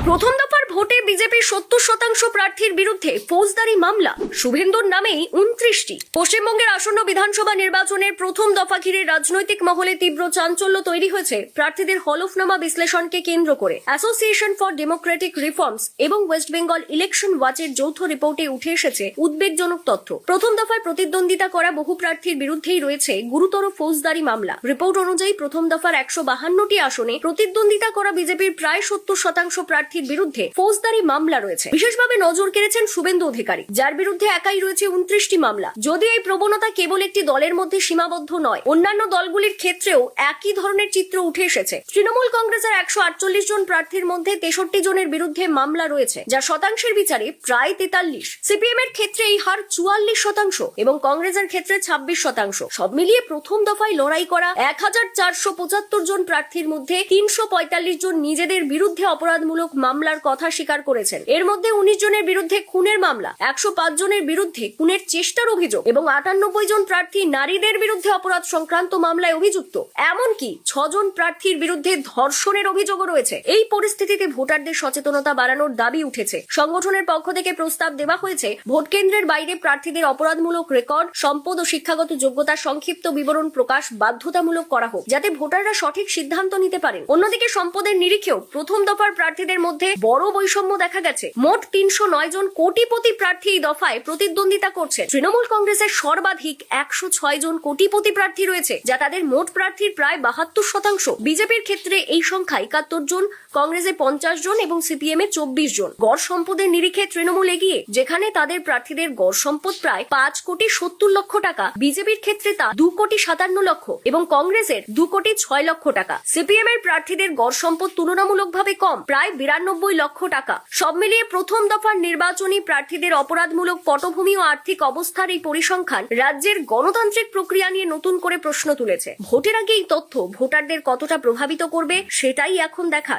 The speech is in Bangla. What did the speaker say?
প্রথম দফার ভোটে বিজেপির 70% প্রার্থীর বিরুদ্ধে ফৌজদারি মামলা, শুভেন্দুর নামেই 29টি। পশ্চিমবঙ্গের আসন্ন বিধানসভা নির্বাচনের প্রথম দফা ঘিরে রাজনৈতিক মহলে তীব্র চাঞ্চল্য তৈরি হয়েছে প্রার্থীদের হলফনামা বিশ্লেষণকে কেন্দ্র করে। অ্যাসোসিয়েশন ফর ডেমোক্রেটিক রিফর্মস এবং ওয়েস্ট বেঙ্গল ইলেকশন ওয়াচের যৌথ রিপোর্টে উঠে এসেছে উদ্বেগজনক তথ্য। প্রথম দফায় প্রতিদ্বন্দ্বিতা করা বহু প্রার্থীর বিরুদ্ধেই রয়েছে গুরুতর ফৌজদারি মামলা। রিপোর্ট অনুযায়ী প্রথম দফার 152টি আসনে প্রতিদ্বন্দ্বিতা করা বিজেপির প্রায় 70% প্রার্থীর বিরুদ্ধে ফৌজদারি মামলা রয়েছে। বিশেষভাবে নজর কেড়েছেন শুভেন্দু অধিকারী, যার বিরুদ্ধে একাই রয়েছে 29টি মামলা। যদিও এই প্রবণতা কেবল একটি দলের মধ্যে সীমাবদ্ধ নয়, অন্যান্য দলগুলির ক্ষেত্রেও একই ধরনের চিত্র উঠে এসেছে। তৃণমূল কংগ্রেসের 148 জন প্রার্থীর মধ্যে 63 জনের বিরুদ্ধে মামলা রয়েছে, যা শতাংশের বিচারে প্রায় 43। সিপিএম এর ক্ষেত্রে এই হার 44% এবং কংগ্রেসের ক্ষেত্রে 26%। সব মিলিয়ে প্রথম দফায় লড়াই করা 1475 জন প্রার্থীর মধ্যে 345 জন নিজেদের বিরুদ্ধে অপরাধমূলক মামলার কথা স্বীকার করেছেন। এর মধ্যে 19 জনের বিরুদ্ধে খুনের মামলা, 105 জনের বিরুদ্ধে খুনের চেষ্টার অভিযোগ এবং 98 জন প্রার্থী নারীদের বিরুদ্ধে অপরাধ সংক্রান্ত মামলায় অভিযুক্ত। এমনকি 6 জন প্রার্থীর বিরুদ্ধে ধর্ষণের অভিযোগও রয়েছে। এই পরিস্থিতিতে ভোটারদের সচেতনতা বাড়ানোর দাবি উঠেছে। সংগঠনের পক্ষ থেকে প্রস্তাব দেওয়া হয়েছে ভোট কেন্দ্রের বাইরে প্রার্থীদের অপরাধমূলক রেকর্ড, সম্পদ ও শিক্ষাগত যোগ্যতার সংক্ষিপ্ত বিবরণ প্রকাশ বাধ্যতামূলক করা হোক, যাতে ভোটাররা সঠিক সিদ্ধান্ত নিতে পারেন। অন্যদিকে সম্পদের নিরিখেও প্রথম দফার প্রার্থীদের মধ্যে বড় বৈষম্য দেখা গেছে। মোট 309 জন কোটিপতি প্রার্থী এই দফায় প্রতিদ্বন্দ্বিতা করছে। তৃণমূল কংগ্রেসের সর্বাধিক 106 জন কোটিপতি প্রার্থী রয়েছে, যা তাদের মোট প্রার্থীর প্রায় 72%। বিজেপির ক্ষেত্রে এই সংখ্যা 71 জন, কংগ্রেসে 50 জন এবং সিপিএম এ 24 জন। গড় সম্পদের নিরিখে তৃণমূল এগিয়ে, যেখানে তাদের প্রার্থীদের গড় সম্পদ প্রায় 5,70,00,000 টাকা। বিজেপির ক্ষেত্রে তা 2,57,00,000 এবং কংগ্রেসের 2,06,00,000 টাকা। সিপিএম এর প্রার্থীদের গড় সম্পদ তুলনামূলকভাবে কম, প্রায় 92 লক্ষ টাকা। সব মিলিয়ে প্রথম দফার নির্বাচনী প্রার্থীদের অপরাধমূলক পটভূমি ও আর্থিক অবস্থার এই পরিসংখ্যান রাজ্যের গণতান্ত্রিক প্রক্রিয়া নিয়ে নতুন করে প্রশ্ন তুলেছে। ভোটের আগে এই তথ্য ভোটারদের কতটা প্রভাবিত করবে, সেটাই এখন দেখা।